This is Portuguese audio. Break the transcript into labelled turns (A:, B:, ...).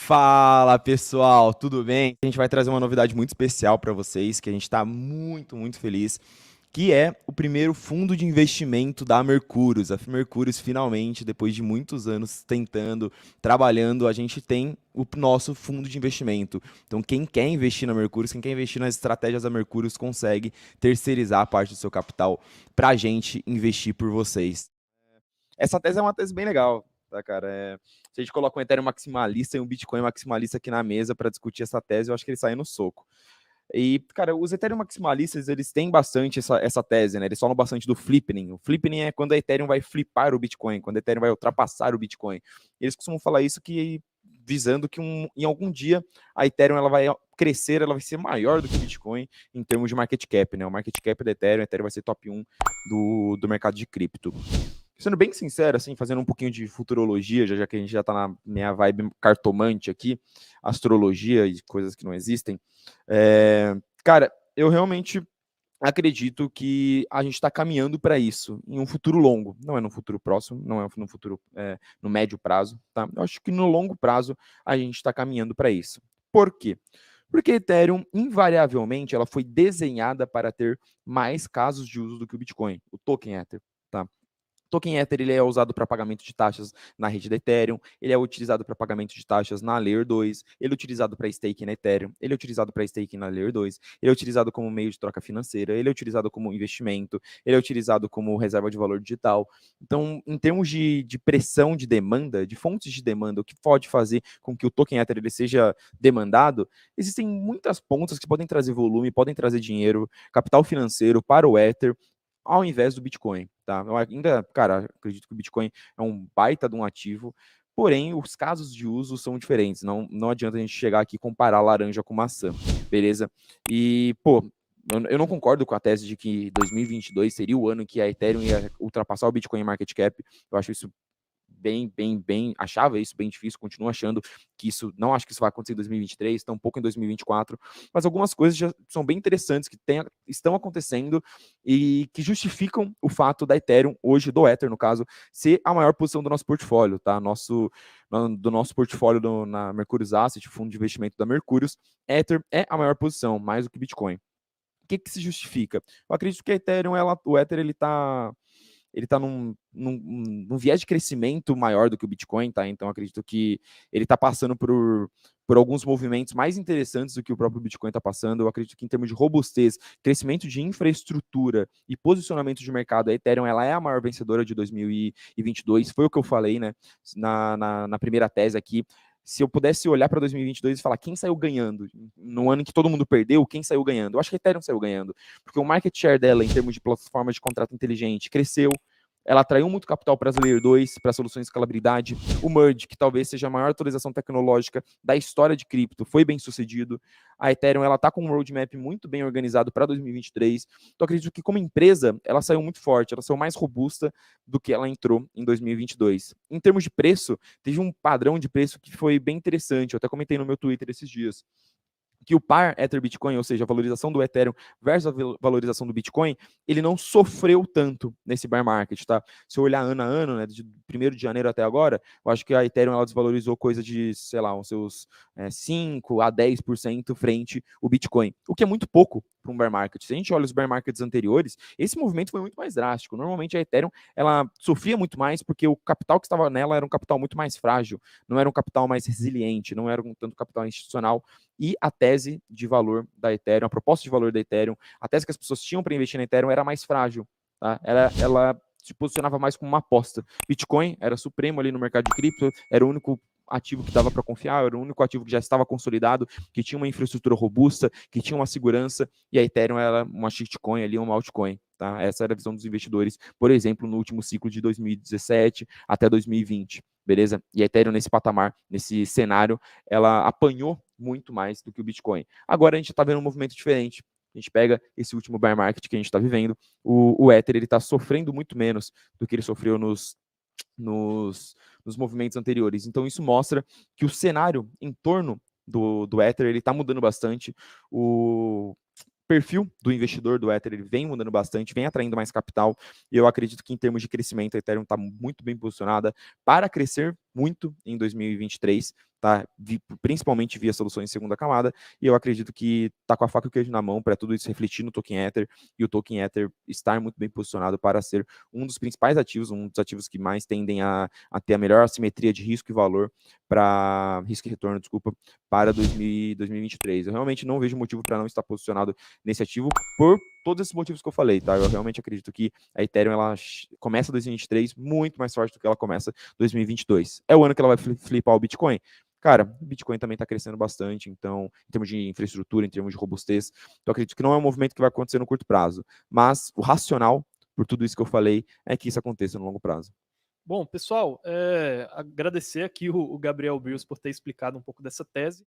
A: Fala pessoal, tudo bem? A gente vai trazer uma novidade muito especial para vocês, que a gente está muito feliz, que é o primeiro fundo de investimento da Mercúrios. A Mercúrios finalmente, depois de muitos anos tentando, trabalhando, a gente tem o nosso fundo de investimento. Então quem quer investir na Mercúrios, quem quer investir nas estratégias da Mercúrios, consegue terceirizar a parte do seu capital para a gente investir por vocês. Essa tese é uma tese bem legal, tá, cara? Se a gente coloca um Ethereum maximalista e um Bitcoin maximalista aqui na mesa para discutir essa tese, eu acho que eles saem no soco. E, cara, os Ethereum maximalistas, eles têm bastante essa tese, né? Eles falam bastante do flipping. O flipping é quando a Ethereum vai flipar o Bitcoin, quando a Ethereum vai ultrapassar o Bitcoin. Eles costumam falar isso visando que em algum dia a Ethereum ela vai crescer, ela vai ser maior do que o Bitcoin em termos de market cap, né? O market cap da Ethereum, a Ethereum vai ser top 1 do mercado de cripto. Sendo bem sincero, assim, fazendo um pouquinho de futurologia, já que a gente já está na minha vibe cartomante aqui, astrologia e coisas que não existem, cara, eu realmente acredito que a gente está caminhando para isso em um futuro longo. Não é no futuro próximo, não é no futuro no médio prazo, tá? Eu acho que no longo prazo a gente está caminhando para isso. Por quê? Porque Ethereum, invariavelmente, ela foi desenhada para ter mais casos de uso do que o Bitcoin, o token Ether, tá? Token Ether ele é usado para pagamento de taxas na rede da Ethereum, ele é utilizado para pagamento de taxas na Layer 2, ele é utilizado para staking na Ethereum, ele é utilizado para staking na Layer 2, ele é utilizado como meio de troca financeira, ele é utilizado como investimento, ele é utilizado como reserva de valor digital. Então, em termos de pressão de demanda, de fontes de demanda, o que pode fazer com que o Token Ether ele seja demandado, existem muitas pontas que podem trazer volume, podem trazer dinheiro, capital financeiro para o Ether, ao invés do Bitcoin, tá? Eu ainda, cara, acredito que o Bitcoin é um baita de um ativo, porém os casos de uso são diferentes. Não adianta a gente chegar aqui e comparar laranja com maçã, beleza? E, pô, eu não concordo com a tese de que 2022 seria o ano em que a Ethereum ia ultrapassar o Bitcoin em market cap. Eu acho isso achava isso bem difícil, continuo achando que não acho que isso vai acontecer em 2023, tampouco em 2024, mas algumas coisas já são bem interessantes que estão acontecendo e que justificam o fato da Ethereum, hoje do Ether no caso, ser a maior posição do nosso portfólio, tá? Do nosso portfólio na Mercurius Asset, fundo de investimento da Mercurius, Ether é a maior posição, mais do que Bitcoin. O que se justifica? Eu acredito que a Ethereum, o Ether, ele está num viés de crescimento maior do que o Bitcoin, tá? Então acredito que ele está passando por alguns movimentos mais interessantes do que o próprio Bitcoin está passando. Eu acredito que em termos de robustez, crescimento de infraestrutura e posicionamento de mercado, a Ethereum ela é a maior vencedora de 2022. Foi o que eu falei, né? Na primeira tese aqui. Se eu pudesse olhar para 2022 e falar quem saiu ganhando, no ano em que todo mundo perdeu, quem saiu ganhando? Eu acho que a Ethereum saiu ganhando, porque o market share dela, em termos de plataformas de contrato inteligente, cresceu, ela atraiu muito capital para as Layer 2, para soluções de escalabilidade. O Merge, que talvez seja a maior atualização tecnológica da história de cripto, foi bem sucedido. A Ethereum está com um roadmap muito bem organizado para 2023. Então, acredito que como empresa, ela saiu muito forte, ela saiu mais robusta do que ela entrou em 2022. Em termos de preço, teve um padrão de preço que foi bem interessante. Eu até comentei no meu Twitter esses dias que o par Ether Bitcoin, ou seja, a valorização do Ethereum versus a valorização do Bitcoin, ele não sofreu tanto nesse bear market, tá? Se eu olhar ano a ano, né, de 1º de janeiro até agora, eu acho que a Ethereum ela desvalorizou coisa de, sei lá, uns seus 5 a 10% frente ao Bitcoin, o que é muito pouco para um bear market. Se a gente olha os bear markets anteriores, esse movimento foi muito mais drástico. Normalmente a Ethereum, ela sofria muito mais porque o capital que estava nela era um capital muito mais frágil, não era um capital mais resiliente, não era um tanto capital institucional, e a tese de valor da Ethereum, a proposta de valor da Ethereum, a tese que as pessoas tinham para investir na Ethereum era mais frágil, tá? Ela se posicionava mais como uma aposta. Bitcoin era supremo ali no mercado de cripto, era o único ativo que dava para confiar, era o único ativo que já estava consolidado, que tinha uma infraestrutura robusta, que tinha uma segurança, e a Ethereum era uma shitcoin ali, uma altcoin. Tá? Essa era a visão dos investidores, por exemplo, no último ciclo de 2017 até 2020, beleza? E a Ethereum nesse patamar, nesse cenário, ela apanhou muito mais do que o Bitcoin. Agora a gente está vendo um movimento diferente. A gente pega esse último bear market que a gente está vivendo, o Ether está sofrendo muito menos do que ele sofreu nos movimentos anteriores. Então isso mostra que o cenário em torno do Ether ele está mudando bastante. O perfil do investidor do Ether ele vem mudando bastante, vem atraindo mais capital, e eu acredito que em termos de crescimento a Ethereum está muito bem posicionada para crescer muito em 2023, tá? Principalmente via soluções em segunda camada, e eu acredito que tá com a faca e o queijo na mão para tudo isso refletir no token Ether, e o token Ether estar muito bem posicionado para ser um dos principais ativos, um dos ativos que mais tendem a ter a melhor assimetria de risco e valor para risco e retorno, desculpa, para 2023. Eu realmente não vejo motivo para não estar posicionado nesse ativo por todos esses motivos que eu falei, tá? Eu realmente acredito que a Ethereum ela começa 2023 muito mais forte do que ela começa 2022. É o ano que ela vai flipar o Bitcoin. Cara, o Bitcoin também está crescendo bastante, então, em termos de infraestrutura, em termos de robustez, eu acredito que não é um movimento que vai acontecer no curto prazo, mas o racional, por tudo isso que eu falei, é que isso aconteça no longo prazo.
B: Bom, pessoal, agradecer aqui o Gabriel Brios por ter explicado um pouco dessa tese.